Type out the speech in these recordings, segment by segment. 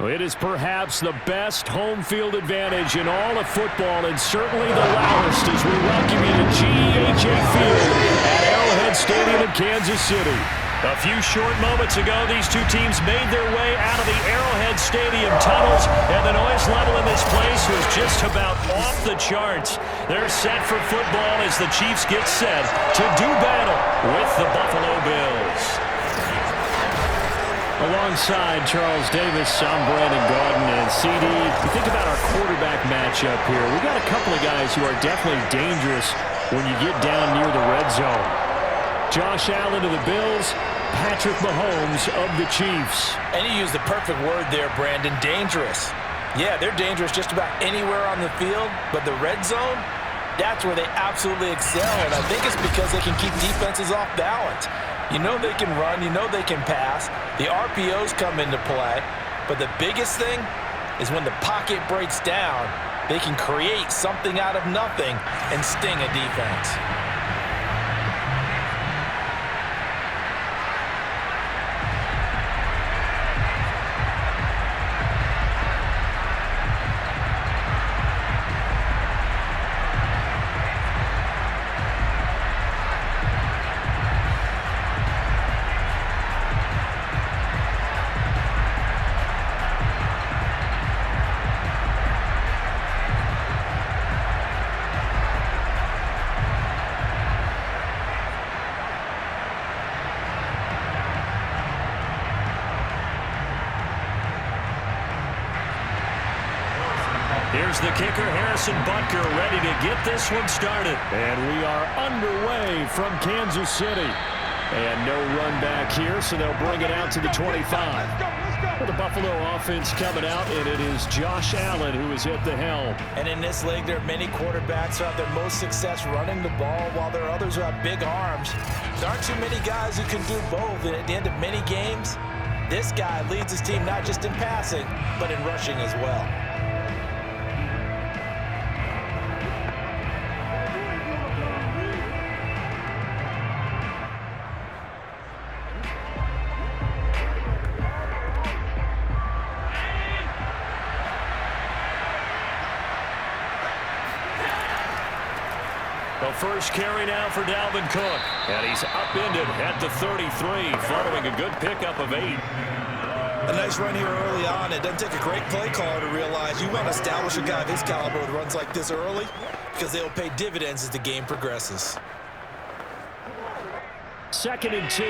It is perhaps the best home field advantage in all of football, and certainly the loudest as we welcome you to GEHA Field at Arrowhead Stadium in Kansas City. A few short moments ago, these two teams made their way out of the Arrowhead Stadium tunnels, and the noise level in this place was just about off the charts. They're set for football as the Chiefs get set to do battle with the Buffalo Bills. Alongside Charles Davis, I'm Brandon Gaudin, and CD, you think about our quarterback matchup here. We got a couple of guys who are definitely dangerous when you get down near the red zone. Josh Allen of the Bills, Patrick Mahomes of the Chiefs. And you used the perfect word there, Brandon, dangerous. Yeah, they're dangerous just about anywhere on the field, but the red zone, that's where they absolutely excel, and I think it's because they can keep defenses off balance. You know they can run, you know they can pass. The RPOs come into play. But the biggest thing is when the pocket breaks down, they can create something out of nothing and sting a defense. Here's the kicker, Harrison Butker, ready to get this one started. And we are underway from Kansas City. And no run back here, so they'll bring it out to the 25. Well, the Buffalo offense coming out, and it is Josh Allen who is at the helm. And in this league, there are many quarterbacks who have their most success running the ball, while there are others who have big arms. There aren't too many guys who can do both, and at the end of many games, this guy leads his team not just in passing, but in rushing as well. The first carry now for Dalvin Cook. And he's upended at the 33, following a good pickup of 8. A nice run here early on. It doesn't take a great play caller to realize you want to establish a guy of his caliber with runs like this early, because they'll pay dividends as the game progresses. 2nd and 2.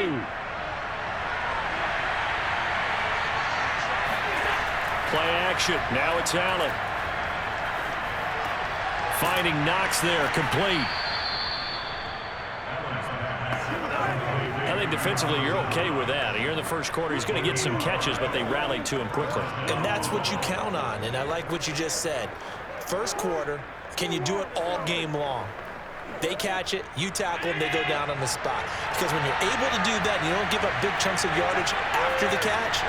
Play action. Now it's Allen. Finding Knox there, complete. I think defensively you're okay with that. You're in the first quarter. He's going to get some catches, but they rallied to him quickly. And that's what you count on, and I like what you just said. First quarter, can you do it all game long? They catch it, you tackle them, they go down on the spot. Because when you're able to do that and you don't give up big chunks of yardage after the catch,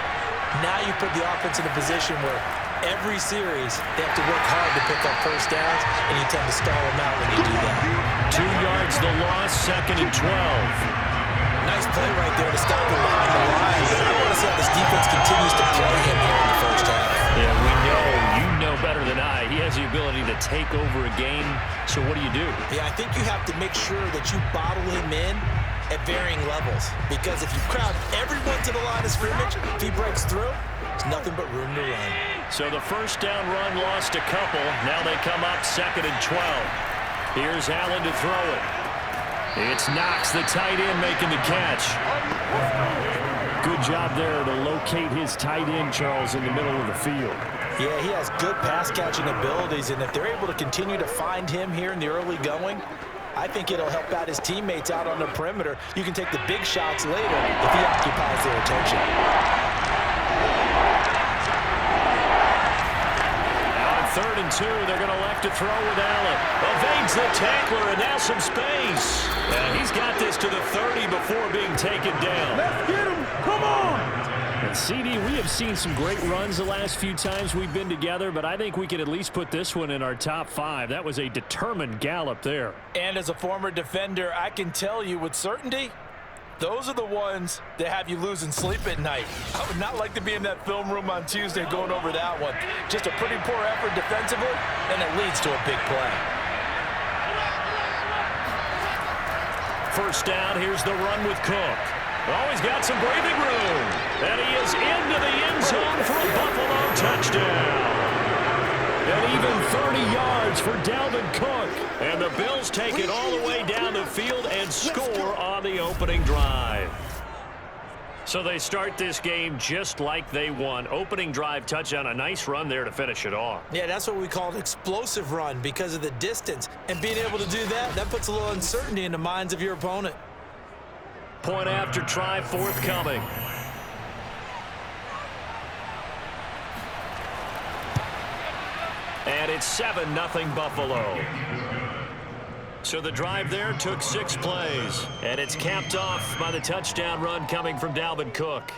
now you put the offense in a position where every series, they have to work hard to pick up first downs, and you tend to stall them out when you do that. 2 yards the loss, 2nd and 12. Nice play right there to stop him behind the line. I want to see how this defense continues to play him here in the first half. Yeah, we know, you know better than I. He has the ability to take over a game, so what do you do? Yeah, I think you have to make sure that you bottle him in at varying levels, because if you crowd everyone to the line of scrimmage, if he breaks through, there's nothing but room to run. So the first down run lost a couple. Now they come up 2nd and 12. Here's Allen to throw it. It's Knox, the tight end, making the catch. Good job there to locate his tight end, Charles, in the middle of the field. Yeah, he has good pass-catching abilities, and if they're able to continue to find him here in the early going, I think it'll help out his teammates out on the perimeter. You can take the big shots later if he occupies their attention. Now on 3rd and 2, they're going to elect to throw with Allen. Evades the tackler, and now some space. And he's got this to the 30 before being taken down. Let's get him. Come on. And CD, we have seen some great runs the last few times we've been together, but I think we could at least put this one in our top 5. That was a determined gallop there. And as a former defender, I can tell you with certainty, Those are the ones that have you losing sleep at night. I would not like to be in that film room on Tuesday going over that one. Just a pretty poor effort defensively, and it leads to a big play. First down, here's the run with Cook. Oh, he's got some breathing room. And he is into the end zone for a Buffalo touchdown. And even 30 yards for Dalvin Cook. And the Bills take it all the way down the field and score on the opening drive. So they start this game just like they won. Opening drive touchdown, a nice run there to finish it off. Yeah, that's what we call an explosive run because of the distance. And being able to do that, that puts a little uncertainty in the minds of your opponent. Point after try forthcoming. And it's 7-0 Buffalo. So the drive there took 6 plays. And it's capped off by the touchdown run coming from Dalvin Cook.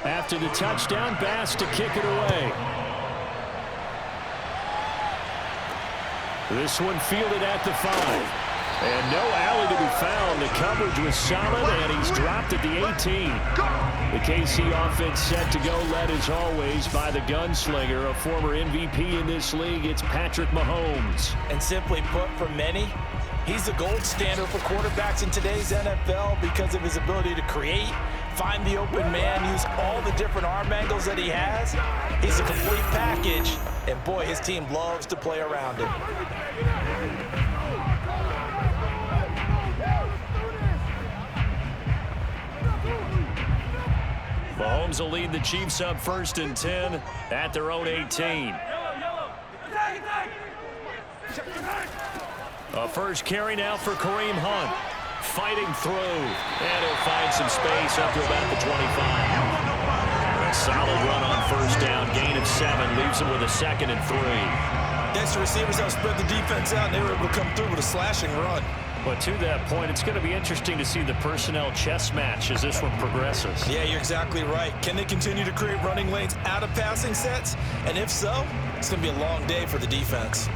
After the touchdown, Bass to kick it away. This one fielded at the 5. And no alley to be found. The coverage was solid, and he's dropped at the 18. The KC offense set to go, led as always by the gunslinger, a former MVP in this league. It's Patrick Mahomes. And simply put, for many, he's the gold standard for quarterbacks in today's NFL because of his ability to create, find the open man, use all the different arm angles that he has. He's a complete package, and boy, his team loves to play around him. Mahomes will lead the Chiefs up 1st and 10 at their own 18. A first carry now for Kareem Hunt. Fighting through. And he'll find some space up to about the 25. A solid run on first down. Gain of 7. Leaves him with a 2nd and 3. Next, the receivers have spread the defense out, and they were able to come through with a slashing run. But to that point, it's going to be interesting to see the personnel chess match as this one progresses. Yeah, you're exactly right. Can they continue to create running lanes out of passing sets? And if so, it's going to be a long day for the defense.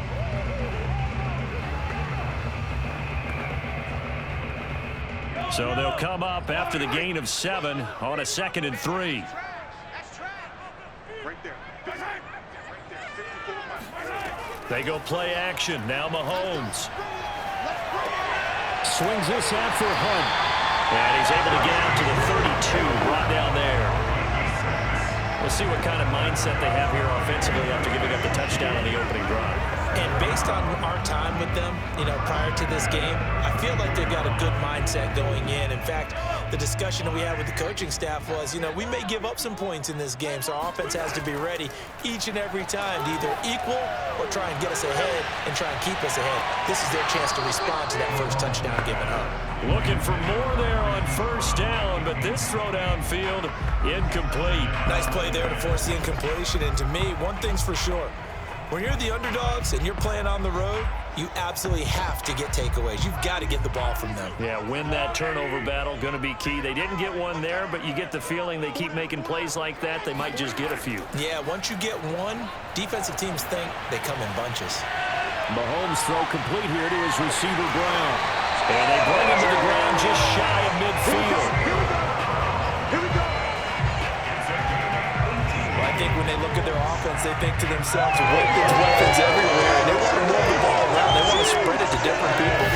So they'll come up after the gain of 7 on a 2nd and 3. They go play action. Now Mahomes. Swings this out for Hunt. And he's able to get out to the 32, brought down there. We'll see what kind of mindset they have here offensively after giving up the touchdown on the opening drive. And based on our time with them, prior to this game, I feel like they've got a good mindset going in. In fact, the discussion that we had with the coaching staff was, we may give up some points in this game, so our offense has to be ready each and every time to either equal or try and get us ahead and try and keep us ahead. This is their chance to respond to that first touchdown given up. Looking for more there on first down, but this throw downfield incomplete. Nice play there to force the incompletion, and to me, one thing's for sure. When you're the underdogs and you're playing on the road, you absolutely have to get takeaways. You've got to get the ball from them. Yeah, win that turnover battle, going to be key. They didn't get one there, but you get the feeling they keep making plays like that, they might just get a few. Yeah, once you get one, defensive teams think they come in bunches. Mahomes throw complete here to his receiver, Brown. And they bring him to the ground just shy of midfield. Here we go. I think when they look at their offense, they think to themselves, weapons everywhere, and they want to move the ball around. They want to spread it to different people.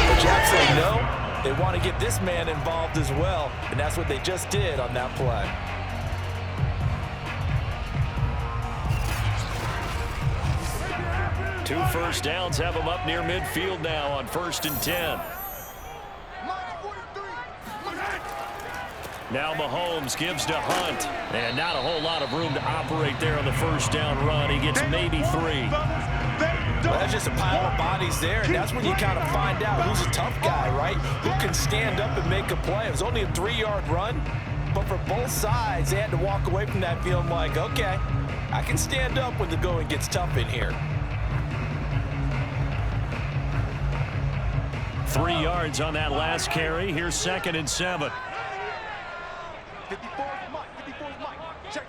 But Jack's like, no, they want to get this man involved as well, and that's what they just did on that play. Two first downs have them up near midfield now on 1st and 10. Now Mahomes gives to Hunt. And not a whole lot of room to operate there on the first down run. He gets maybe 3. Well, that's just a pile of bodies there, and that's when you kind of find out who's a tough guy, right? Who can stand up and make a play. It was only a 3-yard run, but for both sides, they had to walk away from that feeling like, okay, I can stand up when the going gets tough in here. 3 yards on that last carry. Here's 2nd and 7. 54 Mike. Check.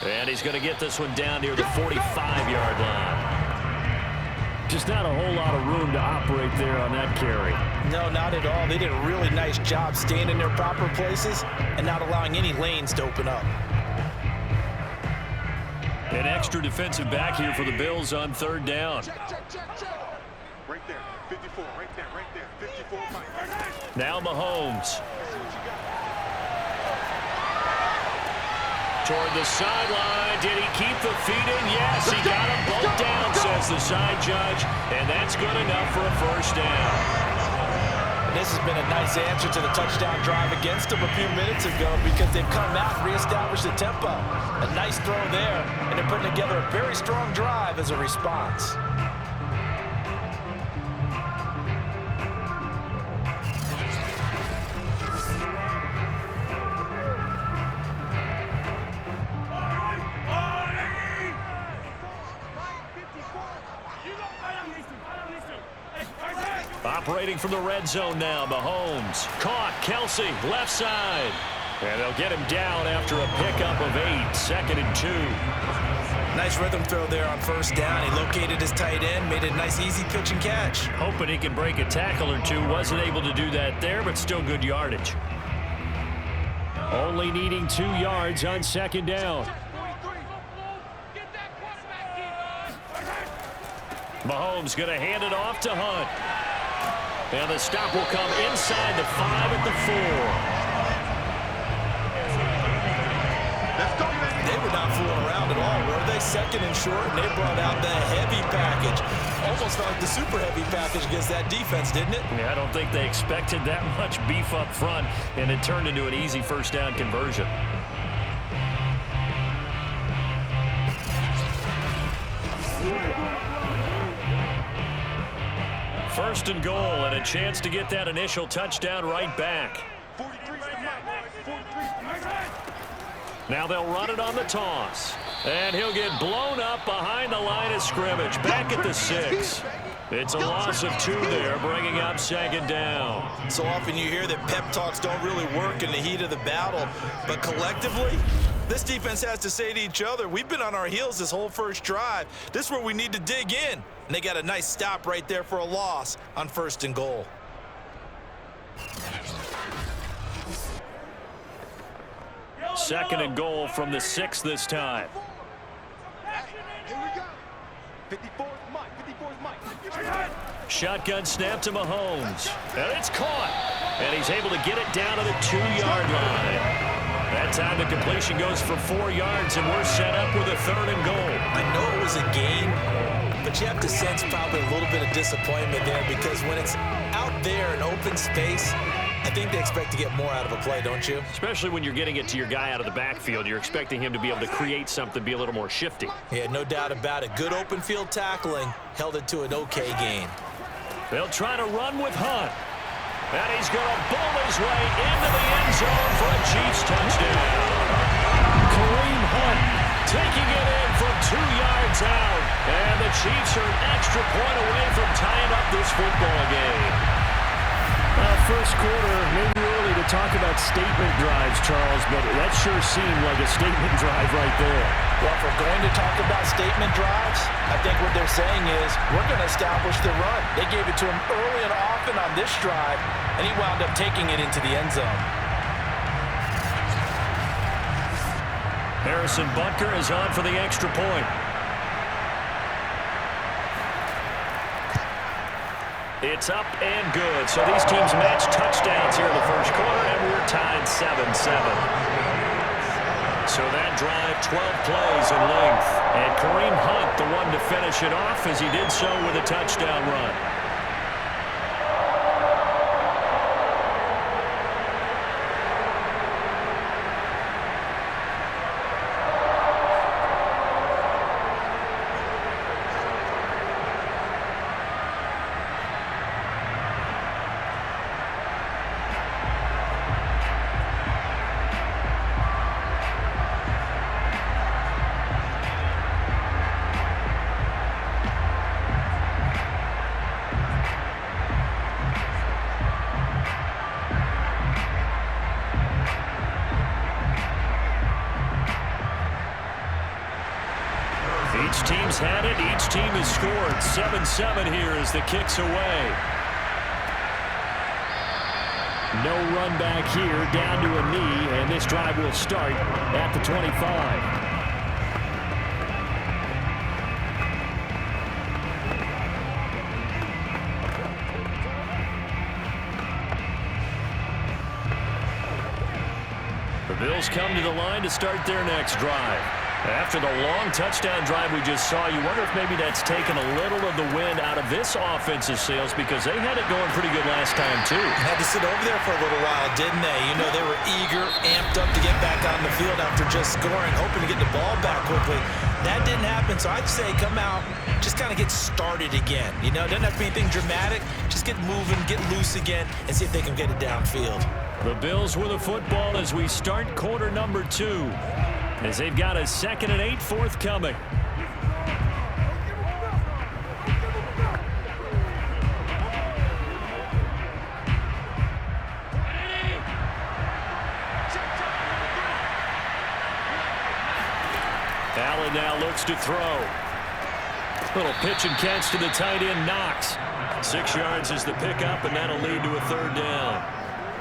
And he's going to get this one down near the 45-yard line. Just not a whole lot of room to operate there on that carry. No, not at all. They did a really nice job staying in their proper places and not allowing any lanes to open up. An extra defensive back here for the Bills on 3rd down. Check. Right there. 54. Right there. 54 Mike. Now Mahomes. Toward the sideline. Did he keep the feet in? Yes, he got them both down, says the side judge. And that's good enough for a first down. And this has been a nice answer to the touchdown drive against them a few minutes ago because they've come out and reestablished the tempo. A nice throw there, and they're putting together a very strong drive as a response. Operating from the red zone now, Mahomes. Caught, Kelce, left side. And they'll get him down after a pickup of 8, 2nd and 2. Nice rhythm throw there on first down. He located his tight end, made a nice easy pitch and catch. Hoping he can break a tackle or two. Wasn't able to do that there, but still good yardage. Only needing 2 yards on 2nd down. Mahomes going to hand it off to Hunt. And the stop will come inside the 5 at the 4. They were not fooling around at all, were they? 2nd and short, and they brought out the heavy package. Almost felt like the super heavy package against that defense, didn't it? Yeah, I don't think they expected that much beef up front, and it turned into an easy first down conversion. First and goal, and a chance to get that initial touchdown right back. 43 Now they'll run it on the toss. And he'll get blown up behind the line of scrimmage. Back at the 6. It's a loss of 2 there, bringing up 2nd down. So often you hear that pep talks don't really work in the heat of the battle, but collectively, this defense has to say to each other, we've been on our heels this whole first drive. This is where we need to dig in. And they got a nice stop right there for a loss on 1st and goal. Second and goal from the 6 this time. Here we go. 54 Mike. Shotgun snap to Mahomes. And it's caught. And he's able to get it down to the 2-yard line. That time the completion goes for 4 yards, and we're set up with a 3rd and goal. I know it was a gain, but you have to sense probably a little bit of disappointment there because when it's out there in open space, I think they expect to get more out of a play, don't you? Especially when you're getting it to your guy out of the backfield. You're expecting him to be able to create something, be a little more shifty. Yeah, no doubt about it. Good open field tackling held it to an okay gain. They'll try to run with Hunt. And he's going to bowl his way into the end zone for a Chiefs touchdown. Kareem Hunt taking it in from 2 yards out. And the Chiefs are an extra point away from tying up this football game. First quarter, maybe early to talk about statement drives, Charles, but that sure seemed like a statement drive right there. Well, if we're going to talk about statement drives, I think what they're saying is we're going to establish the run. They gave it to him early and often on this drive, and he wound up taking it into the end zone. Harrison Butker is on for the extra point. It's up and good. So these teams match touchdowns here in the first quarter, and we're tied 7-7. So that drive, 12 plays in length. And Kareem Hunt, the one to finish it off, as he did so with a touchdown run. teams had it. Each team has scored. 7-7 here as the kick's away. No run back here, down to a knee, and this drive will start at the 25. The Bills come to the line to start their next drive. After the long touchdown drive we just saw, you wonder if maybe that's taken a little of the wind out of this offensive sails because they had it going pretty good last time, too. Had to sit over there for a little while, didn't they? You know, they were eager, amped up to get back on the field after just scoring, hoping to get the ball back quickly. That didn't happen, so I'd say come out, just kind of get started again. You know, it doesn't have to be anything dramatic. Just get moving, get loose again, and see if they can get it downfield. The Bills with the football as we start quarter number 2. As they've got a 2nd and 8 forthcoming. Allen now looks to throw. Little pitch and catch to the tight end, Knox. 6 yards is the pickup, and that'll lead to a 3rd down.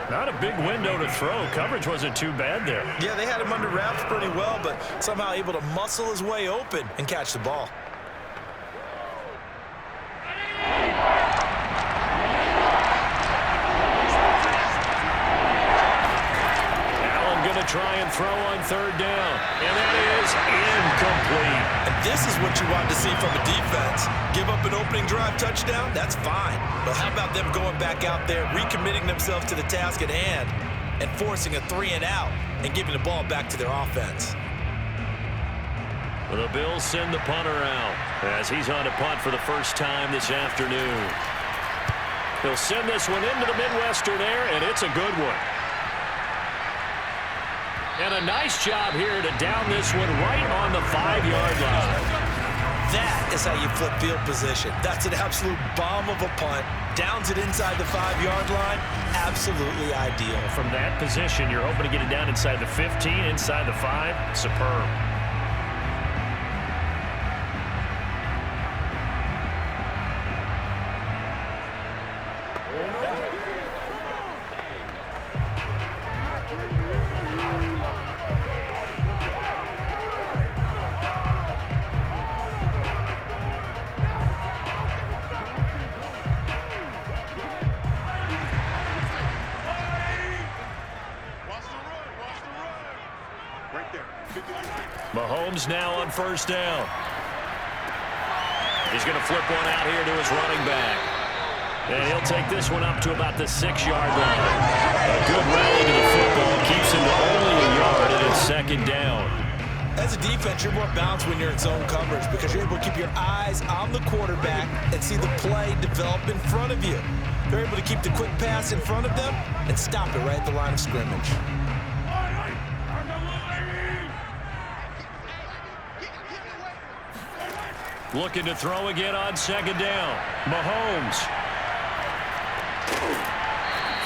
Not a big window to throw. Coverage wasn't too bad there. Yeah, they had him under wraps pretty well, but somehow able to muscle his way open and catch the ball. Allen going to try and throw on 3rd down, and that is incomplete. And this is what you want to see from a defense. Give up an opening drive touchdown, that's fine. But how about them going back out there, recommitting themselves to the task at hand, and forcing a 3-and-out and giving the ball back to their offense. The Bills send the punter out as he's on a punt for the first time this afternoon. He'll send this one into the Midwestern air, and it's a good one. And a nice job here to down this one right on the 5-yard line. That is how you flip field position. That's an absolute bomb of a punt. Downs it inside the 5-yard line. Absolutely ideal. From that position, you're hoping to get it down inside the 15, inside the 5. Superb. Mahomes now on 1st down. He's going to flip one out here to his running back. And he'll take this one up to about the 6-yard line. A good rally to the football keeps him to only a yard, and it's 2nd down. As a defense, you're more balanced when you're in zone coverage because you're able to keep your eyes on the quarterback and see the play develop in front of you. They're able to keep the quick pass in front of them and stop it right at the line of scrimmage. Looking to throw again on 2nd down. Mahomes.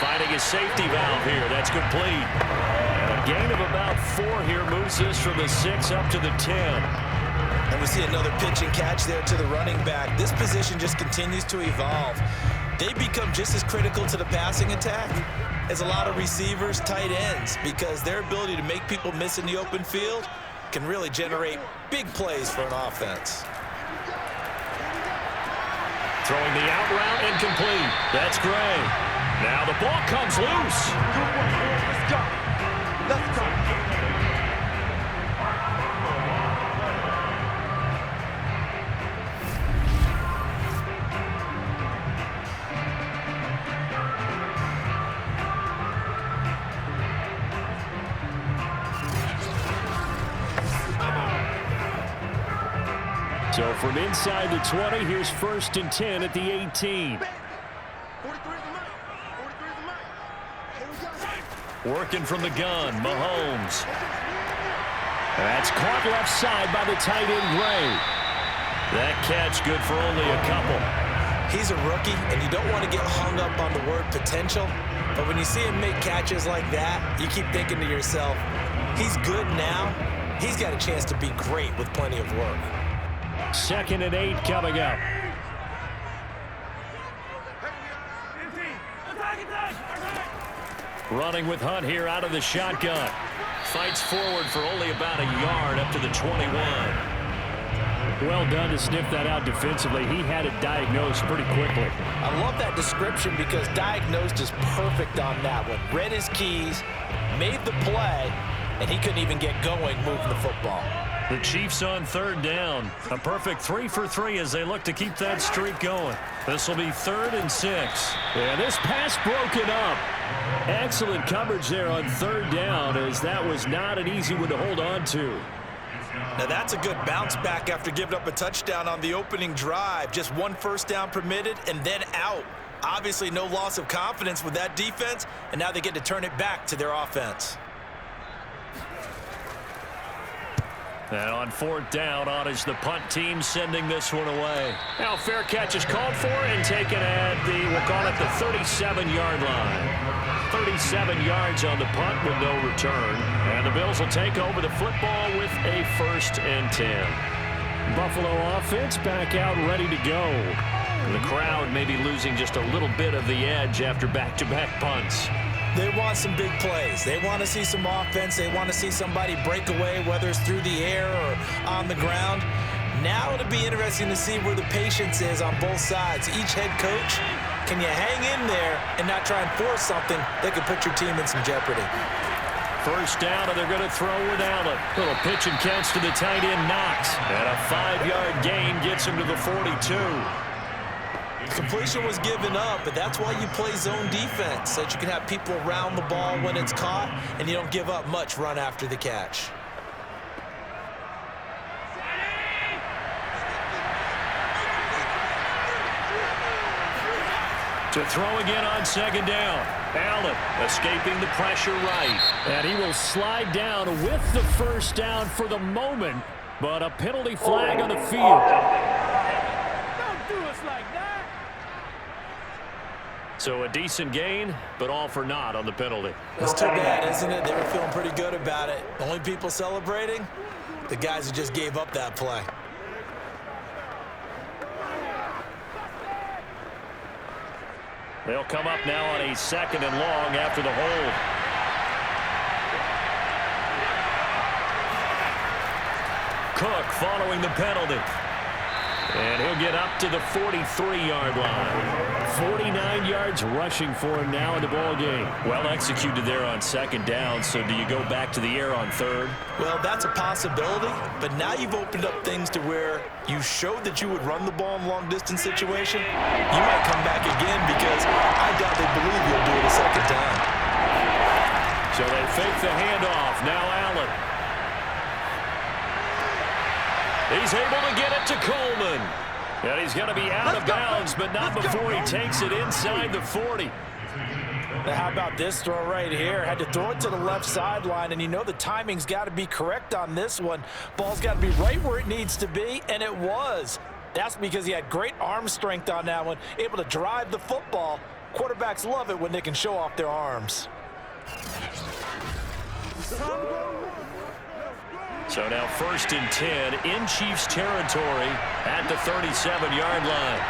Finding a safety valve here. That's complete. A gain of about 4 here moves this from the 6 up to the 10. And we see another pitch and catch there to the running back. This position just continues to evolve. They become just as critical to the passing attack as a lot of receivers, tight ends, because their ability to make people miss in the open field can really generate big plays for an offense. Throwing the out route incomplete. That's Gray. Now the ball comes loose. Let's go. Let's go. So from inside the 20, here's 1st and 10 at the 18. Working from the gun, Mahomes. That's caught left side by the tight end, Gray. That catch good for only a couple. He's a rookie, and you don't want to get hung up on the word potential. But when you see him make catches like that, you keep thinking to yourself, he's good now. He's got a chance to be great with plenty of work. 2nd and 8 coming up. Running with Hunt here out of the shotgun. Fights forward for only about a yard up to the 21. Well done to sniff that out defensively. He had it diagnosed pretty quickly. I love that description because diagnosed is perfect on that one. Read his keys, made the play, and he couldn't even get going moving the football. The Chiefs on 3rd down. A perfect 3 for 3 as they look to keep that streak going. This will be 3rd and 6. Yeah, this pass broken up. Excellent coverage there on 3rd down, as that was not an easy one to hold on to. Now that's a good bounce back after giving up a touchdown on the opening drive. Just 1 first down permitted and then out. Obviously no loss of confidence with that defense, and now they get to turn it back to their offense. And on 4th down, on is the punt team sending this one away. Now fair catch is called for and taken at the, we'll call it the 37-yard line. 37 yards on the punt with no return. And the Bills will take over the football with a 1st and 10. Buffalo offense back out ready to go. And the crowd may be losing just a little bit of the edge after back-to-back punts. They want some big plays. They want to see some offense. They want to see somebody break away, whether it's through the air or on the ground. Now it'll be interesting to see where the patience is on both sides. Each head coach, can you hang in there and not try and force something that could put your team in some jeopardy? 1st down, and they're going to throw with Allen. Little pitch and catch to the tight end, Knox. And a 5-yard gain gets him to the 42. Completion was given up, but that's why you play zone defense, so that you can have people around the ball when it's caught, and you don't give up much run after the catch. To throw again on 2nd down. Allen escaping the pressure right. And he will slide down with the 1st down for the moment, but a penalty flag on the field. Don't do us like that. So a decent gain, but all for naught on the penalty. That's too bad, isn't it? They were feeling pretty good about it. The only people celebrating, the guys who just gave up that play. They'll come up now on a 2nd and long after the hold. Cook following the penalty. And he'll get up to the 43-yard line. 49 yards rushing for him now in the ball game. Well executed there on 2nd down, so do you go back to the air on 3rd? Well, that's a possibility, but now you've opened up things to where you showed that you would run the ball in long-distance situation. You might come back again because I doubt they believe you'll do it a 2nd time. So they fake the handoff. Now Allen. He's able to get it to Coleman. And he's going to be out of bounds, but not before he takes it inside the 40. Now how about this throw right here? Had to throw it to the left sideline, and you know the timing's got to be correct on this one. Ball's got to be right where it needs to be, and it was. That's because he had great arm strength on that one, able to drive the football. Quarterbacks love it when they can show off their arms. So now 1st and 10 in Chiefs territory at the 37-yard line.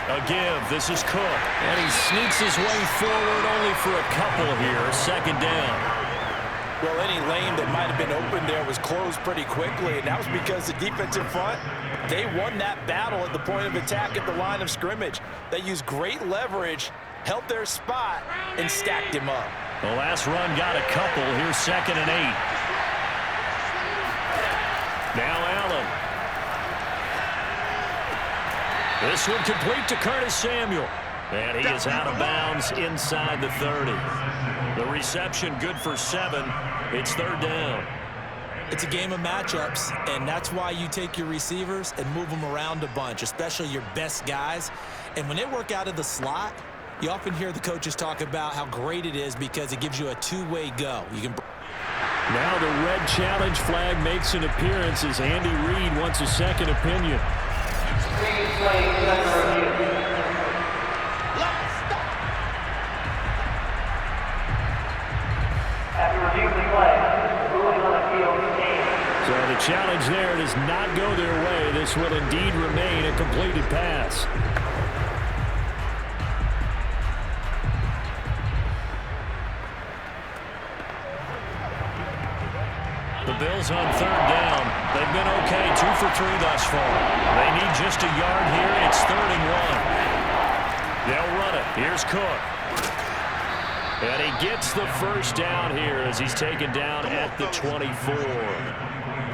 A give. This is Cook. And he sneaks his way forward only for a couple here. 2nd down. Well, any lane that might have been open there was closed pretty quickly, and that was because the defense in front, they won that battle at the point of attack at the line of scrimmage. They used great leverage, held their spot, and stacked him up. The last run got a couple. Here's 2nd and 8. Now Allen. This one complete to Curtis Samuel. And he is out of bounds inside the 30. The reception good for 7. It's 3rd down. It's a game of matchups, and that's why you take your receivers and move them around a bunch, especially your best guys. And when they work out of the slot, you often hear the coaches talk about how great it is because it gives you a two-way go. You can. Now the red challenge flag makes an appearance as Andy Reid wants a second opinion. challenge there does not go their way. This will indeed remain a completed pass. The Bills on third down. They've been okay, 2 for 3 thus far. They need just a yard here. It's 3rd and 1. They'll run it. Here's Cook. And he gets the first down here as he's taken down at the 24.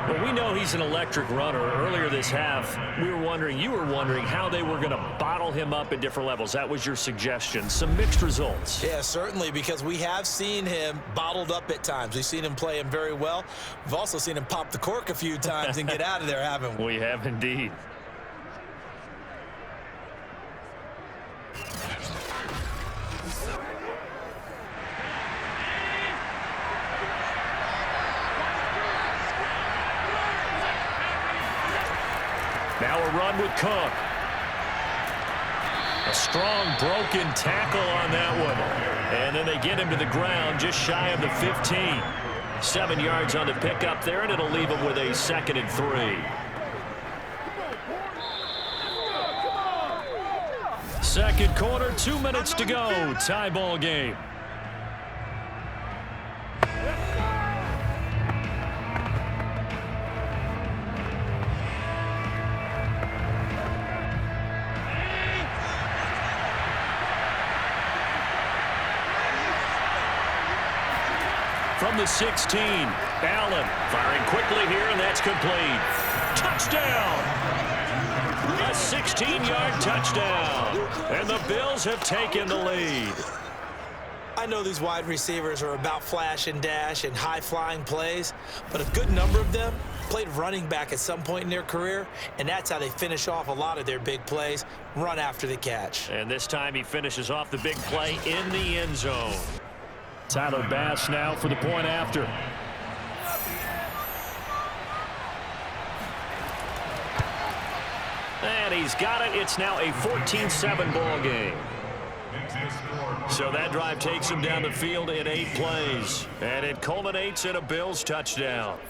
Well, we know he's an electric runner. Earlier this half, you were wondering how they were going to bottle him up at different levels. That was your suggestion. Some mixed results. Yeah, certainly, because we have seen him bottled up at times. We've seen him play him very well. We've also seen him pop the cork a few times and get out of there, haven't we? We have indeed. Now a run with Cook. A strong broken tackle on that one. And then they get him to the ground just shy of the 15. 7 yards on the pickup there, and it'll leave him with a 2nd and 3. Second quarter, 2 minutes to go. Tie ball game. From the 16, Allen firing quickly here, and that's complete. Touchdown! A 16-yard touchdown, and the Bills have taken the lead. I know these wide receivers are about flash and dash and high-flying plays, but a good number of them played running back at some point in their career, and that's how they finish off a lot of their big plays, run after the catch. And this time he finishes off the big play in the end zone. Tyler Bass now for the point after. And he's got it. It's now a 14-7 ball game. So that drive takes him down the field in 8 plays. And it culminates in a Bills touchdown.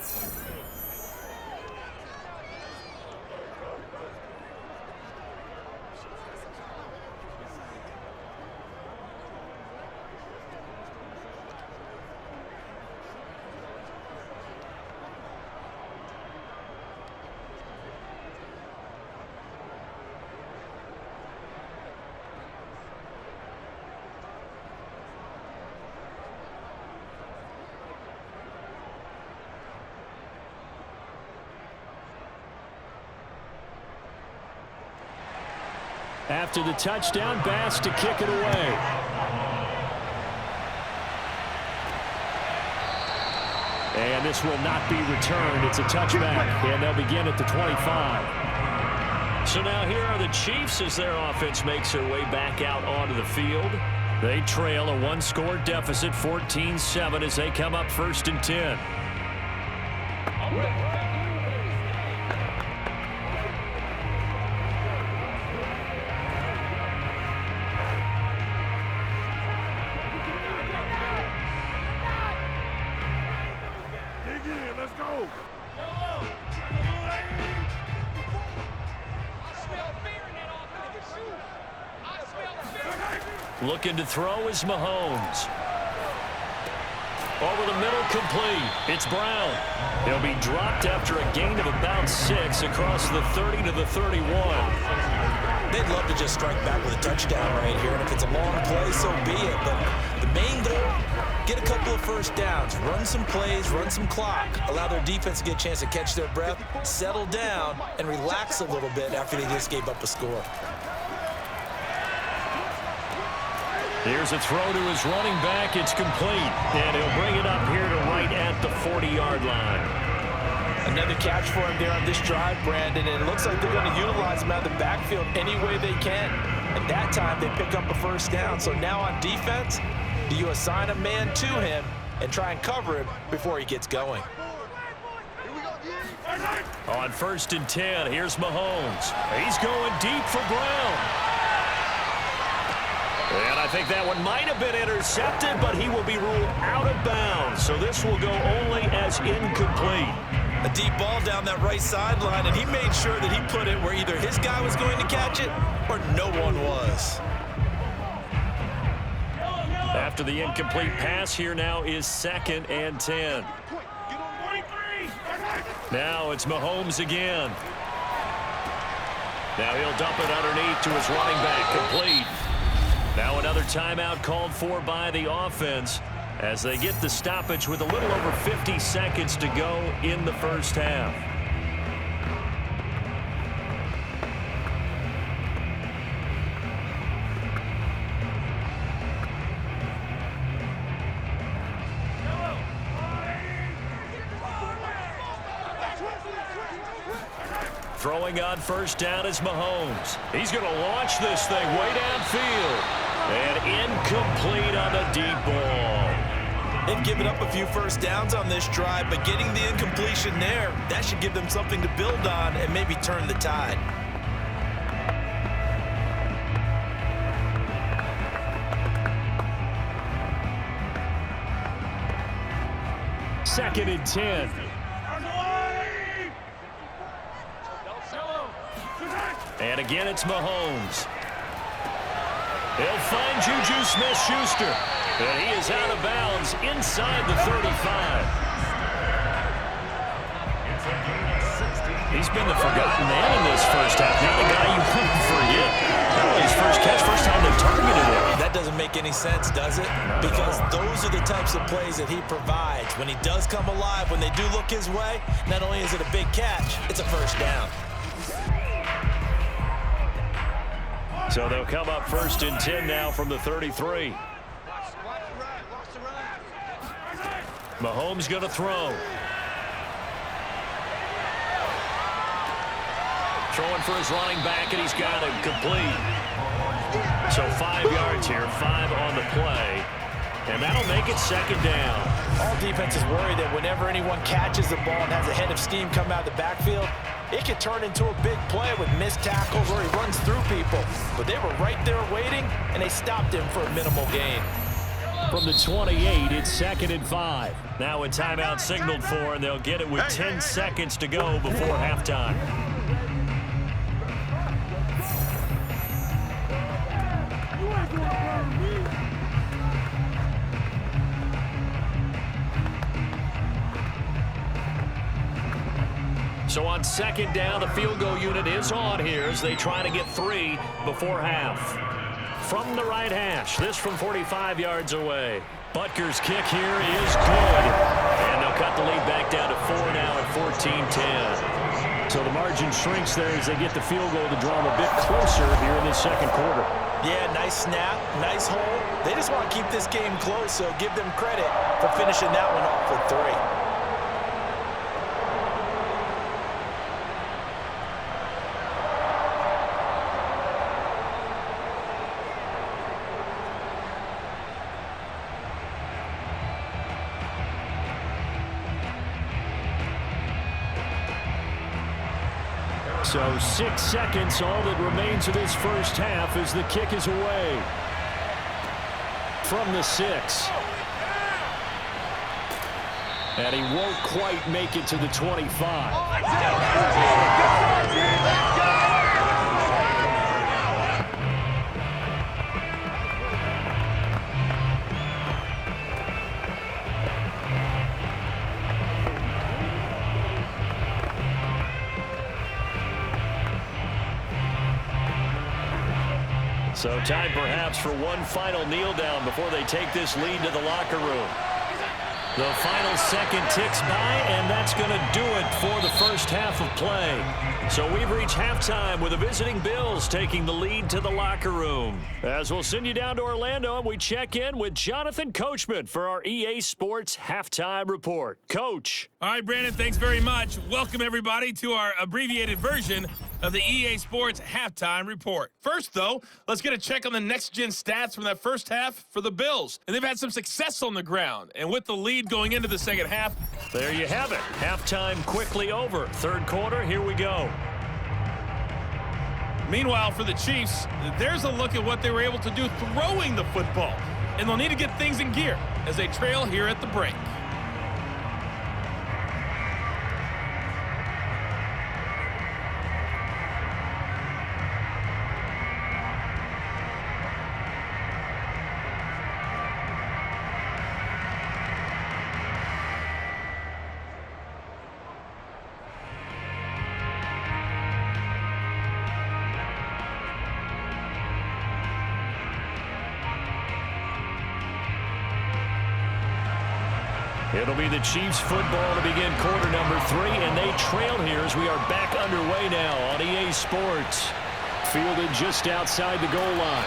After the touchdown, Bass to kick it away. And this will not be returned. It's a touchback, and they'll begin at the 25. So now here are the Chiefs as their offense makes their way back out onto the field. They trail a 1-score deficit, 14-7, as they come up 1st and 10. Looking to throw is Mahomes. Over the middle, complete. It's Brown. He'll be dropped after a gain of about 6 across the 30 to the 31. They'd love to just strike back with a touchdown right here, and if it's a long play, so be it. But the main goal, get a couple of first downs, run some plays, run some clock, allow their defense to get a chance to catch their breath, settle down, and relax a little bit after they just gave up a score. Here's a throw to his running back. It's complete. And he'll bring it up here to right at the 40-yard line. Another catch for him there on this drive, Brandon. And it looks like they're going to utilize him out of the backfield any way they can. At that time, they pick up a first down. So now on defense, do you assign a man to him and try and cover him before he gets going? On 1st and 10, here's Mahomes. He's going deep for Brown. And I think that one might have been intercepted, but he will be ruled out of bounds. So this will go only as incomplete. A deep ball down that right sideline, and he made sure that he put it where either his guy was going to catch it or no one was. After the incomplete pass, here now is 2nd and 10. Now it's Mahomes again. Now he'll dump it underneath to his running back, complete. Now another timeout called for by the offense as they get the stoppage with a little over 50 seconds to go in the first half. Throwing on first down is Mahomes. He's going to launch this thing way downfield. And incomplete on the deep ball. They've given up a few first downs on this drive, but getting the incompletion there, that should give them something to build on and maybe turn the tide. Second and 10. And again, it's Mahomes. He'll find Juju Smith-Schuster. And he is out of bounds inside the 35. He's been the forgotten man in this first half. Not a guy you couldn't forget. His first catch, first time they targeted him. That doesn't make any sense, does it? Because those are the types of plays that he provides. When he does come alive, when they do look his way, not only is it a big catch, it's a first down. So they'll come up 1st and 10 now from the 33. Mahomes going to throw. Throwing for his running back, and he's got him complete. So 5 yards here, 5 on the play. And that'll make it 2nd down. All defenses worry that whenever anyone catches the ball and has a head of steam come out of the backfield, it can turn into a big play with missed tackles or he runs through people. But they were right there waiting, and they stopped him for a minimal gain. From the 28, it's 2nd and 5. Now a timeout signaled for, and they'll get it with 10 seconds to go before halftime. So on 2nd down, the field goal unit is on here as they try to get 3 before half. From the right hash, this from 45 yards away. Butker's kick here is good. And they'll cut the lead back down to 4 now at 14-10. So the margin shrinks there as they get the field goal to draw them a bit closer here in the 2nd quarter. Yeah, nice snap, nice hole. They just want to keep this game close, so give them credit for finishing that one off with 3. So 6 seconds, all that remains of this first half as the kick is away. From the 6. And he won't quite make it to the 25. So time perhaps for one final kneel down before they take this lead to the locker room. The final second ticks by, and that's going to do it for the first half of play. So we've reached halftime with the visiting Bills taking the lead to the locker room. As we'll send you down to Orlando, and we check in with Jonathan Coachman for our EA Sports Halftime Report. Coach. All right, Brandon, thanks very much. Welcome, everybody, to our abbreviated version of the EA Sports Halftime Report. First, though, let's get a check on the next-gen stats from that first half for the Bills. And they've had some success on the ground. And with the lead going into the second half, there you have it. Halftime quickly over. Third quarter, here we go. Meanwhile, for the Chiefs, there's a look at what they were able to do throwing the football. And they'll need to get things in gear as they trail here at the break. It'll be the Chiefs football to begin quarter number 3, and they trail here as we are back underway now on EA Sports. Fielded just outside the goal line.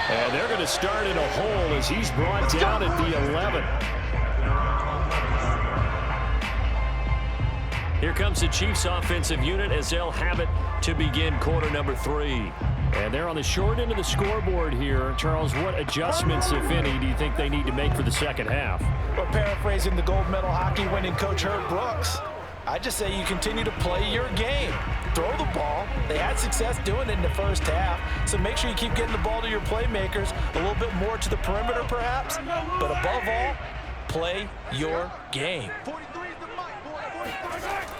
And they're going to start in a hole as he's brought down at the 11. Here comes the Chiefs offensive unit as they'll have it to begin quarter number 3. And they're on the short end of the scoreboard here. Charles, what adjustments, if any, do you think they need to make for the second half? Well, paraphrasing the gold medal hockey winning coach Herb Brooks, I just say you continue to play your game. Throw the ball. They had success doing it in the first half, so make sure you keep getting the ball to your playmakers, a little bit more to the perimeter perhaps, but above all, play your game.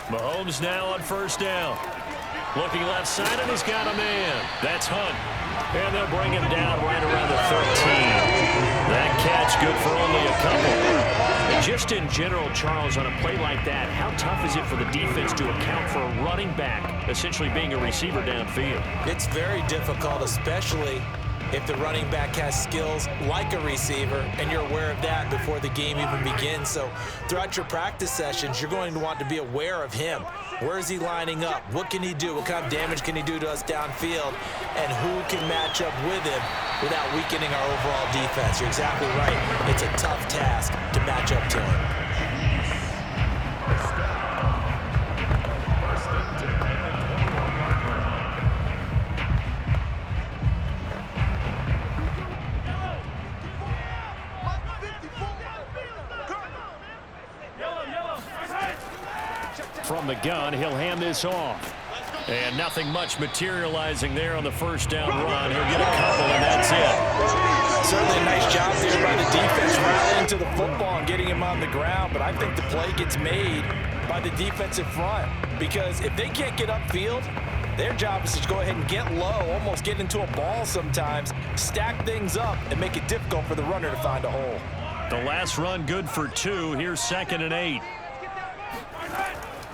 Mahomes now on first down. Looking left side, and he's got a man. That's Hunt. And they'll bring him down right around the 13. That catch good for only a couple. And just in general, Charles, on a play like that, how tough is it for the defense to account for a running back essentially being a receiver downfield? It's very difficult, especially if the running back has skills like a receiver, and you're aware of that before the game even begins. So throughout your practice sessions, you're going to want to be aware of him. Where is he lining up? What can he do? What kind of damage can he do to us downfield? And who can match up with him without weakening our overall defense? You're exactly right. It's a tough task to match up to him. From the gun, he'll hand this off. And nothing much materializing there on the first down run. He'll get a couple, and that's it. Certainly a nice job there by the defense rallying to the football and getting him on the ground, but I think the play gets made by the defensive front, because if they can't get upfield, their job is to go ahead and get low, almost get into a ball sometimes, stack things up, and make it difficult for the runner to find a hole. The last run good for 2. Here's 2nd and 8.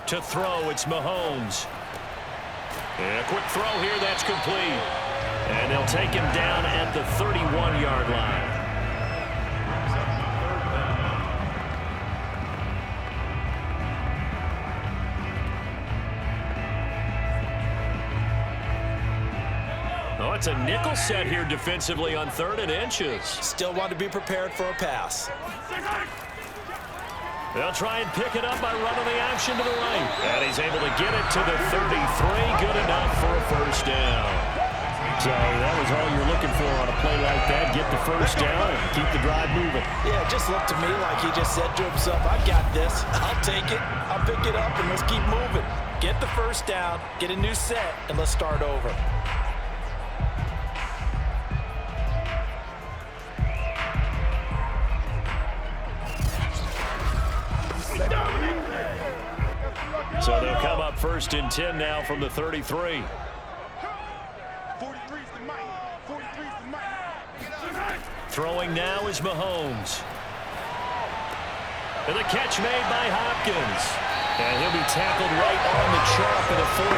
To throw, it's Mahomes. And a quick throw here, that's complete. And they'll take him down at the 31-yard line. Oh, it's a nickel set here defensively on 3rd and inches. Still want to be prepared for a pass. They'll try and pick it up by running the action to the right. And he's able to get it to the 33. Good enough for a first down. So that was all you're looking for on a play like that. Get the first down and keep the drive moving. Yeah, it just looked to me like he just said to himself, I've got this. I'll take it. I'll pick it up, and let's keep moving. Get the first down, get a new set, and let's start over. So they'll come up 1st and 10 now from the 33. 43's the mic. 43's the mic. Throwing now is Mahomes. And the catch made by Hopkins. And he'll be tackled right on the chalk at the 45.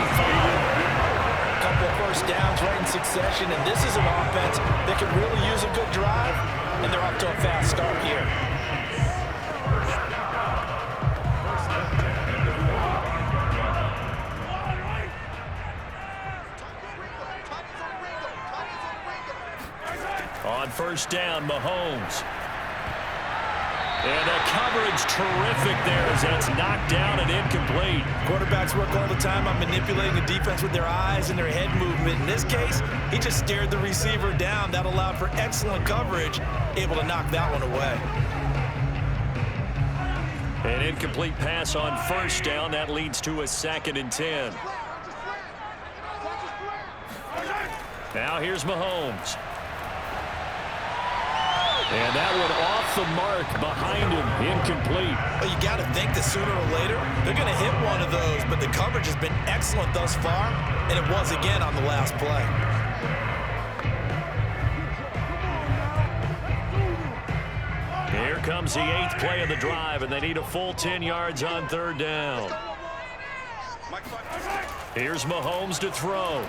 A couple of first downs right in succession, and this is an offense that can really use a good drive, and they're off to a fast start here. On first down, Mahomes. And the coverage terrific there as that's knocked down and incomplete. Quarterbacks work all the time on manipulating the defense with their eyes and their head movement. In this case, he just stared the receiver down. That allowed for excellent coverage, able to knock that one away. An incomplete pass on first down. That leads to a 2nd and 10. Now here's Mahomes. And that one off the mark behind him, incomplete. Well, you got to think that sooner or later they're going to hit one of those, but the coverage has been excellent thus far, and it was again on the last play. Here comes the 8th play of the drive, and they need a full 10 yards on 3rd down. Here's Mahomes to throw.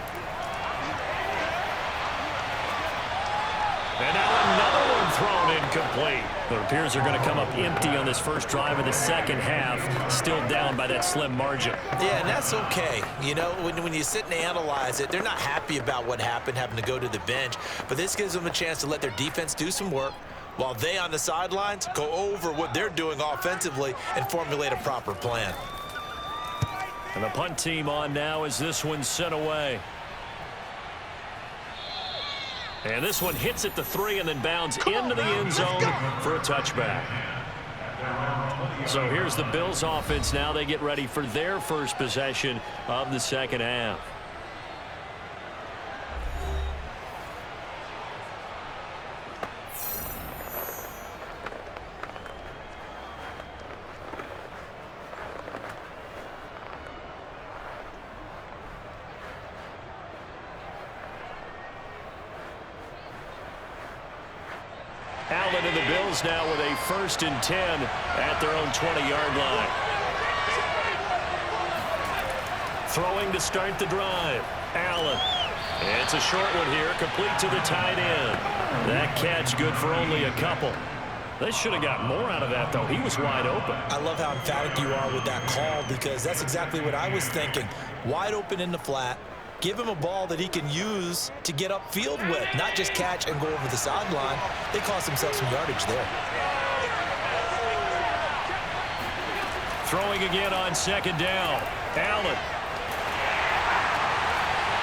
And now another one thrown incomplete. It appears they're going to come up empty on this first drive of the second half, still down by that slim margin. Yeah, and that's okay. You know, when you sit and analyze it, they're not happy about what happened, having to go to the bench. But this gives them a chance to let their defense do some work while they on the sidelines go over what they're doing offensively and formulate a proper plan. And the punt team on now as this one's sent away. And this one hits at the 3 and then bounds into the end zone for a touchback. So here's the Bills offense now. They get ready for their first possession of the second half. Allen and the Bills now with a 1st and 10 at their own 20-yard line. Throwing to start the drive. Allen. And it's a short one here, complete to the tight end. That catch good for only a couple. They should have got more out of that, though. He was wide open. I love how emphatic you are with that call, because that's exactly what I was thinking. Wide open in the flat. Give him a ball that he can use to get upfield with, not just catch and go over the sideline. They cost themselves some yardage there. Throwing again on 2nd down. Allen.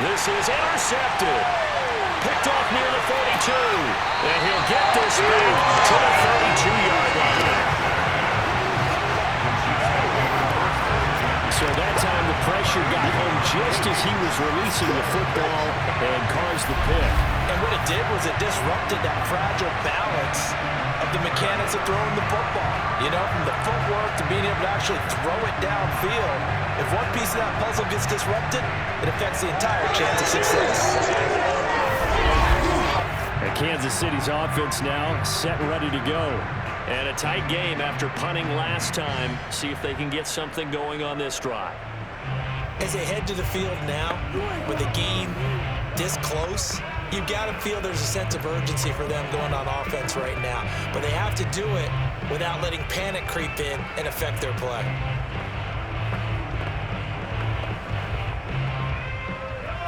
This is intercepted. Picked off near the 42. And he'll get this back to the 32-yard line. So that time the pressure got home just as he was releasing the football and caused the pick. And what it did was it disrupted that fragile balance of the mechanics of throwing the football. You know, from the footwork to being able to actually throw it downfield. If one piece of that puzzle gets disrupted, it affects the entire chance of success. And Kansas City's offense now set and ready to go. And a tight game after punting last time. See if they can get something going on this drive. As they head to the field now, with the game this close, you've got to feel there's a sense of urgency for them going on offense right now. But they have to do it without letting panic creep in and affect their play.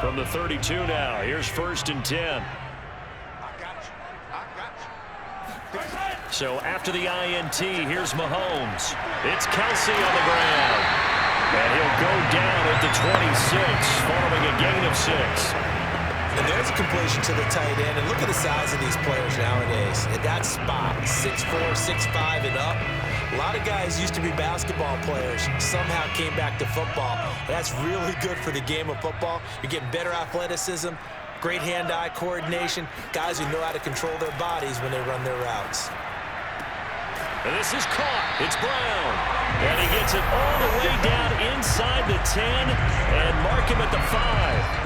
From the 32 now, here's 1st and 10. So after the INT, here's Mahomes. It's Kelce on the ground. And he'll go down at the 26, following a gain of 6. And there's a completion to the tight end. And look at the size of these players nowadays. At that spot, 6'4", 6'5", and up. A lot of guys used to be basketball players, somehow came back to football. And that's really good for the game of football. You're getting better athleticism, great hand-eye coordination, guys who know how to control their bodies when they run their routes. And this is caught. It's Brown. And he gets it all the way down inside the 10 and mark him at the 5.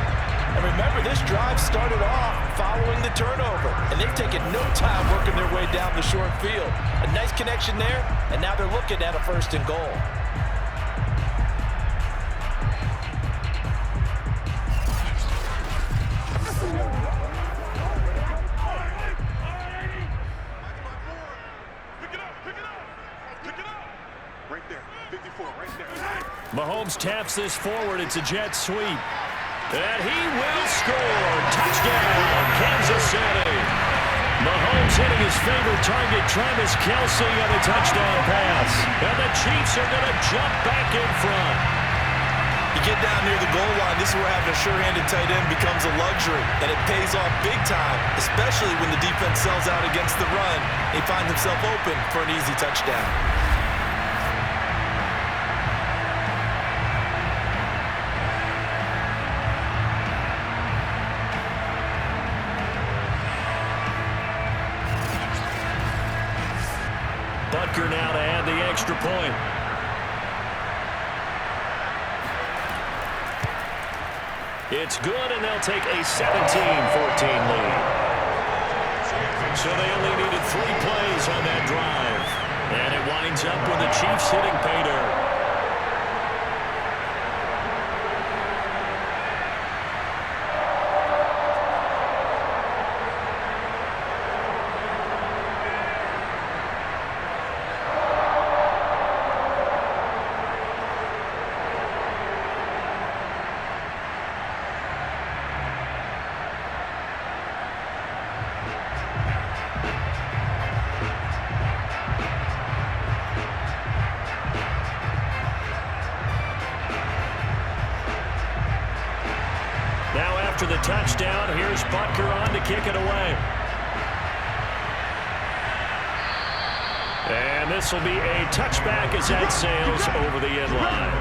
And remember, this drive started off following the turnover. And they've taken no time working their way down the short field. A nice connection there, and now they're looking at a 1st and goal. Mahomes taps this forward. It's a jet sweep. And he will score. Touchdown, Kansas City. Mahomes hitting his favorite target, Travis Kelce, on a touchdown pass. And the Chiefs are going to jump back in front. You get down near the goal line, this is where having a sure-handed tight end becomes a luxury. And it pays off big time, especially when the defense sells out against the run. He finds himself open for an easy touchdown. Butker now to add the extra point. It's good, and they'll take a 17-14 lead. So they only needed 3 plays on that drive. And it winds up with the Chiefs hitting pay dirt. after the touchdown. Here's Butker on to kick it away. And this will be a touchback as that sails over the end line.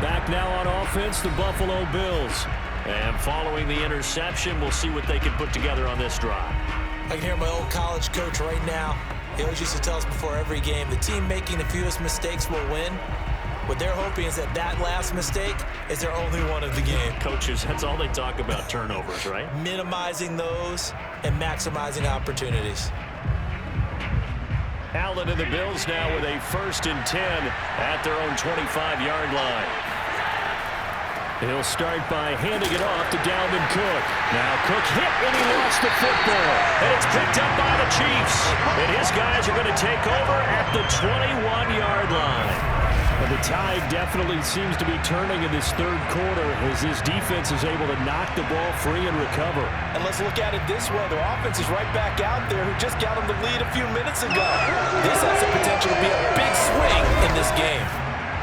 Back now on offense, the Buffalo Bills. And following the interception, we'll see what they can put together on this drive. I can hear my old college coach right now. He always used to tell us before every game, the team making the fewest mistakes will win. What they're hoping is that last mistake is their only one of the game. Coaches, that's all they talk about, turnovers, right? Minimizing those and maximizing opportunities. Allen and the Bills now with a 1st and 10 at their own 25-yard line. He'll start by handing it off to Dalvin Cook. Now Cook hit and he lost the football. And it's picked up by the Chiefs. And his guys are going to take over at the 21-yard line. And the tide definitely seems to be turning in this third quarter as this defense is able to knock the ball free and recover. And let's look at it this way. Their offense is right back out there who just got them the lead a few minutes ago. This has the potential to be a big swing in this game.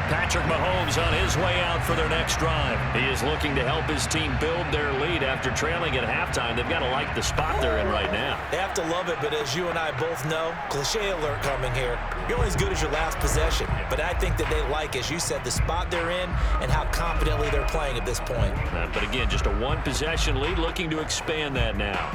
Patrick Mahomes on his way out for their next drive. He is looking to help his team build their lead after trailing at halftime. They've got to like the spot they're in right now. They have to love it, but as you and I both know, cliche alert coming here. You're only as good as your last possession. But I think that they like, as you said, the spot they're in and how confidently they're playing at this point. But again, just a one-possession lead, looking to expand that now.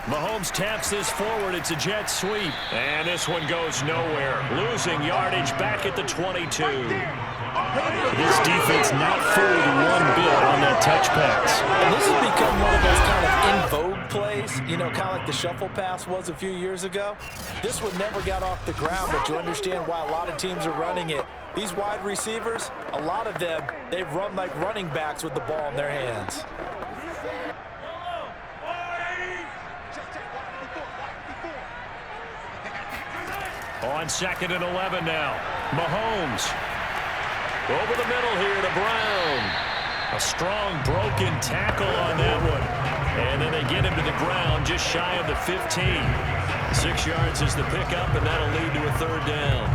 Mahomes taps this forward. It's a jet sweep. And this one goes nowhere. Losing yardage back at the 22. This defense not fooled one bit on that touch pass. And this has become one of those kind of in vogue plays, you know, kind of like the shuffle pass was a few years ago. This one never got off the ground, but you understand why a lot of teams are running it. These wide receivers, a lot of them, they run like running backs with the ball in their hands. On 2nd and 11 now. Mahomes. Over the middle here to Brown. A strong broken tackle on that one. And then they get him to the ground just shy of the 15. 6 yards is the pickup, and that'll lead to a 3rd down.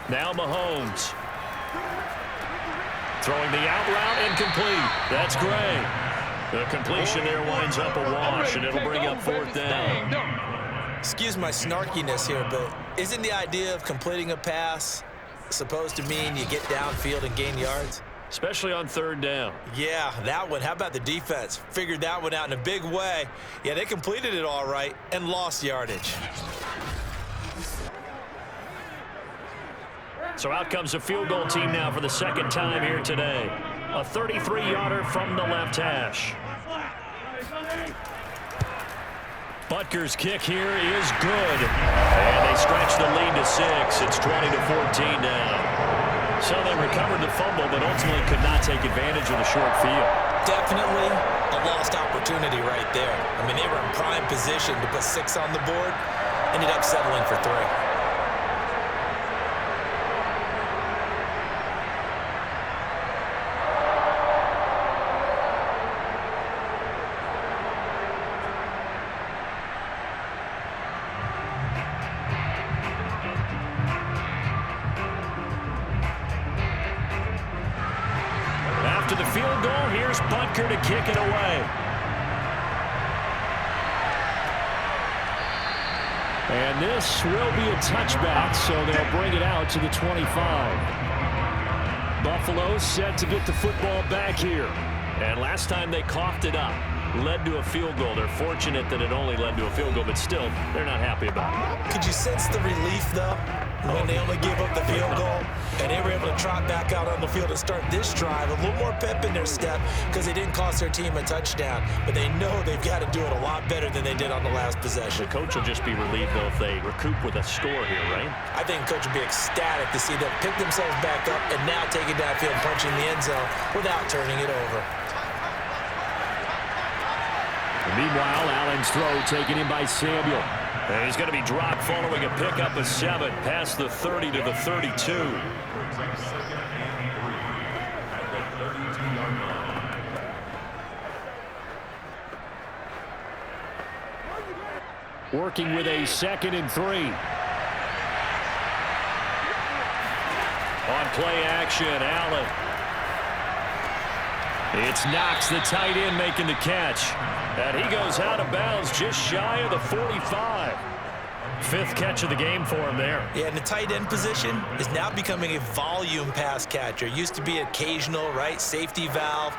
Now Mahomes. Throwing the out route incomplete. That's Gray. The completion there winds up a wash, and it'll bring up 4th down. Excuse my snarkiness here, but isn't the idea of completing a pass supposed to mean you get downfield and gain yards? Especially on 3rd down. Yeah, that one. How about the defense? Figured that one out in a big way. Yeah, they completed it all right and lost yardage. So out comes a field goal team now for the 2nd time here today. A 33-yarder from the left hash. Butker's kick here is good. And they stretch the lead to 6. It's 20-14 now. So they recovered the fumble, but ultimately could not take advantage of the short field. Definitely a lost opportunity right there. I mean, they were in prime position to put 6 on the board. Ended up settling for 3. The field goal, here's Butker to kick it away. And this will be a touchback, so they'll bring it out to the 25. Buffalo set to get the football back here. And last time they coughed it up, led to a field goal. They're fortunate that it only led to a field goal, but still, they're not happy about it. Could you sense the relief, though, when they only gave up the field goal? And they were able to trot back out on the field and start this drive. A little more pep in their step because they didn't cost their team a touchdown. But they know they've got to do it a lot better than they did on the last possession. The coach will just be relieved, though, if they recoup with a score here, right? I think the coach will be ecstatic to see them pick themselves back up and now take it downfield, punching the end zone without turning it over. Meanwhile, Allen's throw taken in by Samuel. And he's going to be dropped following a pickup of 7 past the 30 to the 32. Working with a 2nd and 3. On play action, Allen. It's Knox, the tight end, making the catch. And he goes out of bounds just shy of the 45. 5th catch of the game for him there. Yeah, and the tight end position is now becoming a volume pass catcher. Used to be occasional, right? Safety valve.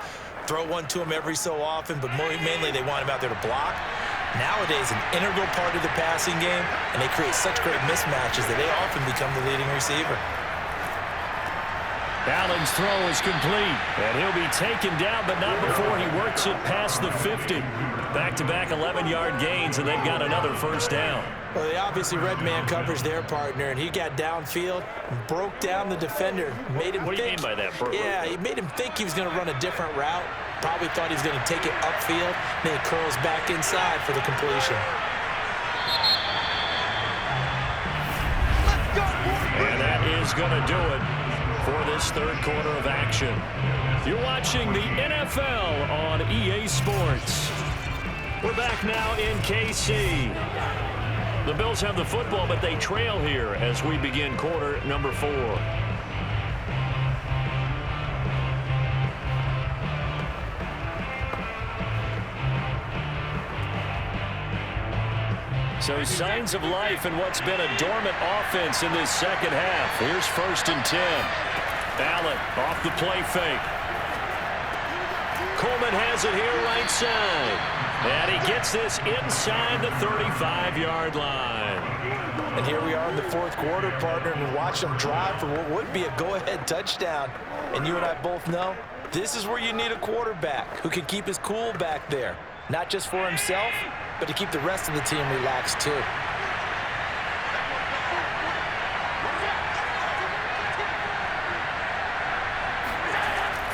Throw one to him every so often, but mainly they want him out there to block. Nowadays, an integral part of the passing game, and they create such great mismatches that they often become the leading receiver. Allen's throw is complete, and he'll be taken down, but not before he works it past the 50. Back-to-back 11-yard gains, and they've got another first down. Well, they obviously red man coverage their partner, and he got downfield, broke down the defender, made him What do you mean by that, Bert? Yeah, he made him think he was going to run a different route. Probably thought he was going to take it upfield, then he curls back inside for the completion. And that is going to do it for this third quarter of action. You're watching the NFL on EA Sports. We're back now in KC. The Bills have the football, but they trail here as we begin quarter number 4. So signs of life in what's been a dormant offense in this second half. Here's 1st and 10. Allen off the play fake. Coleman has it here right side. And he gets this inside the 35-yard line. And here we are in the 4th quarter, partner, and watch them drive for what would be a go-ahead touchdown. And you and I both know this is where you need a quarterback who can keep his cool back there. Not just for himself, but to keep the rest of the team relaxed too.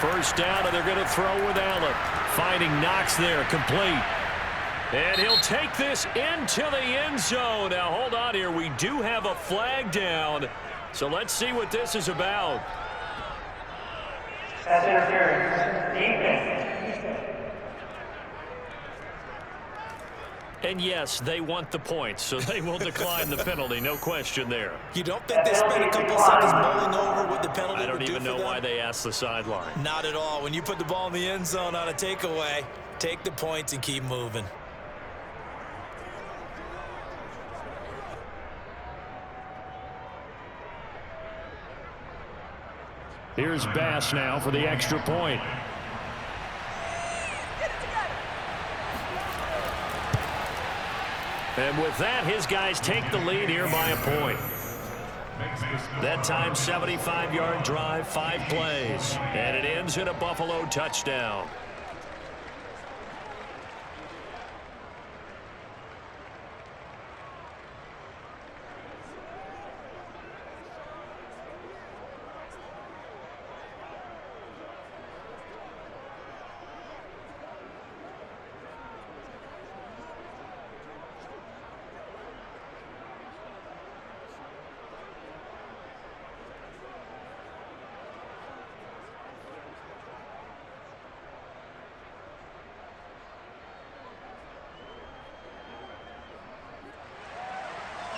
First down, and they're going to throw with Allen. Finding Knox there, complete. And he'll take this into the end zone. Now, hold on here. We do have a flag down. So let's see what this is about. Pass interference. Defense. And yes, they want the points, so they will decline the penalty. No question there. You don't think they spent a couple seconds mulling over what the penalty I don't would do even for know them? why they asked the sideline. Not at all. When you put the ball in the end zone on a takeaway, take the points and keep moving. Here's Bass now for the extra point. And with that, his guys take the lead here by a point. That time, 75-yard drive, 5 plays. And it ends in a Buffalo touchdown.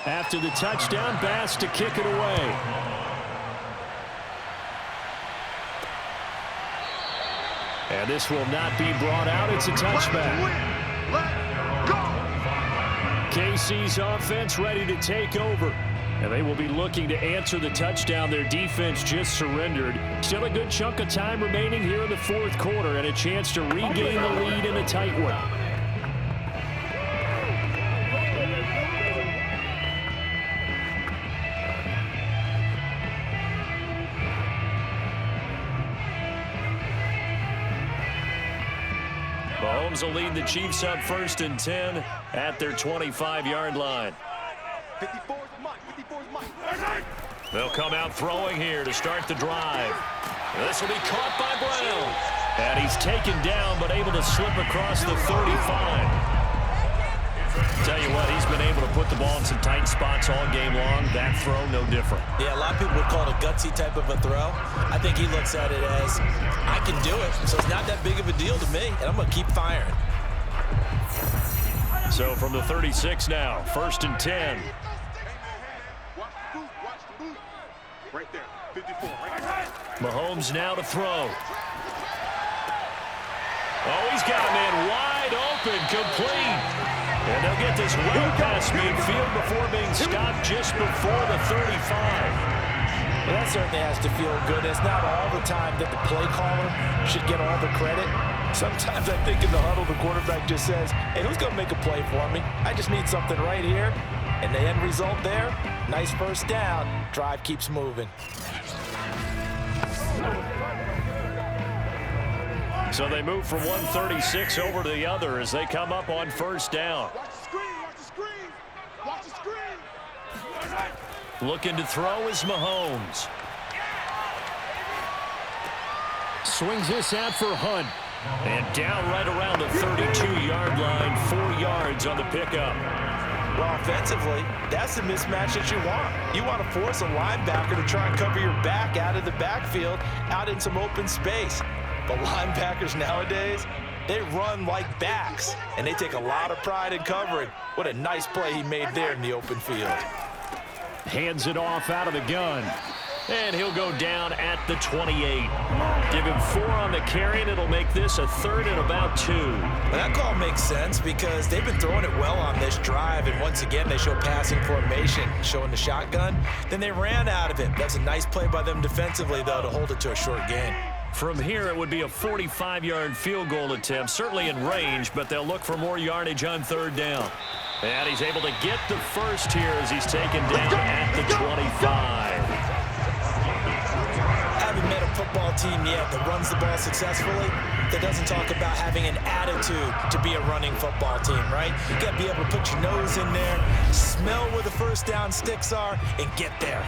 After the touchdown, Bass to kick it away. And this will not be brought out. It's a touchback. KC's offense ready to take over. And they will be looking to answer the touchdown their defense just surrendered. Still a good chunk of time remaining here in the 4th quarter and a chance to regain the lead in a tight one. Mahomes will lead the Chiefs up 1st and 10 at their 25-yard line. 54's Mike. 54's Mike. They'll come out throwing here to start the drive. This will be caught by Brown. And he's taken down but able to slip across the 35. Tell you what, he's been able to put the ball in some tight spots all game long. That throw, no different. Yeah, a lot of people would call it a gutsy type of a throw. I think he looks at it as, I can do it, so it's not that big of a deal to me, and I'm going to keep firing. So from the 36 now, 1st and 10. Watch the move. Right there, 54, right there. Mahomes now to throw. Oh, he's got a man wide open, complete. And they'll get this well past midfield before being stopped just before the 35. Well, that certainly has to feel good. It's not all the time that the play caller should get all the credit. Sometimes I think in the huddle, the quarterback just says, hey, who's going to make a play for me? I just need something right here. And the end result there, nice first down. Drive keeps moving. So they move from 136 over to the other as they come up on 1st down. Watch the screen, watch the screen. Watch the screen. Looking to throw is Mahomes. Swings this out for Hunt. And down right around the 32-yard line, 4 yards on the pickup. Well, offensively, that's the mismatch that you want. You want to force a linebacker to try and cover your back out of the backfield, out in some open space. But linebackers nowadays, they run like backs, and they take a lot of pride in covering. What a nice play he made there in the open field. Hands it off out of the gun. And he'll go down at the 28. Give him 4 on the carry, and it'll make this a 3rd and about 2. Well, that call makes sense because they've been throwing it well on this drive, and once again, they show passing formation, showing the shotgun. Then they ran out of it. That's a nice play by them defensively, though, to hold it to a short gain. From here, it would be a 45-yard field goal attempt, certainly in range, but they'll look for more yardage on 3rd down. And he's able to get the first here as he's taken down at the 25. Haven't met a football team yet that runs the ball successfully, that doesn't talk about having an attitude to be a running football team, right? You got to be able to put your nose in there, smell where the first down sticks are, and get there.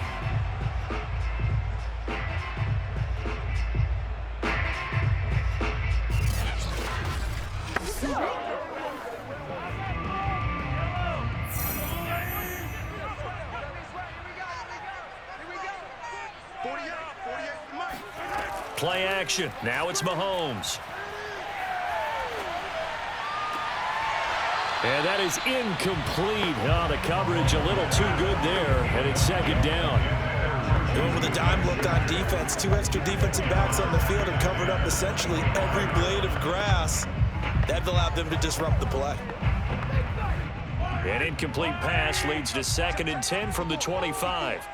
Play action. Now it's Mahomes. And that is incomplete. Oh, the coverage a little too good there, and it's 2nd down. Going with a dime look on defense. 2 extra defensive backs on the field and covered up essentially every blade of grass. That allowed them to disrupt the play. An incomplete pass leads to 2nd and 10 from the 25.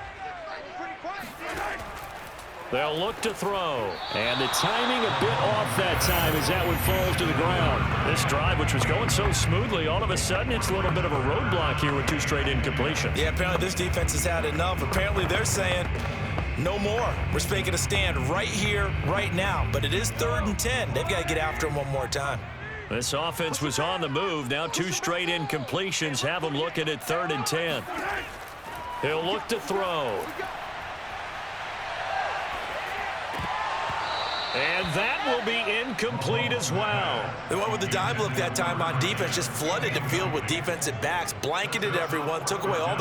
They'll look to throw. And the timing a bit off that time as that one falls to the ground. This drive, which was going so smoothly, all of a sudden it's a little bit of a roadblock here with 2 straight incompletions. Yeah, apparently this defense has had enough. Apparently they're saying, no more. We're making a stand right here, right now. But it is 3rd and 10. They've got to get after him one more time. This offense was on the move. Now 2 straight incompletions have them looking at 3rd and 10. He'll look to throw. And that will be incomplete as well. They went with the dime look that time on defense, just flooded the field with defensive backs, blanketed everyone, took away all the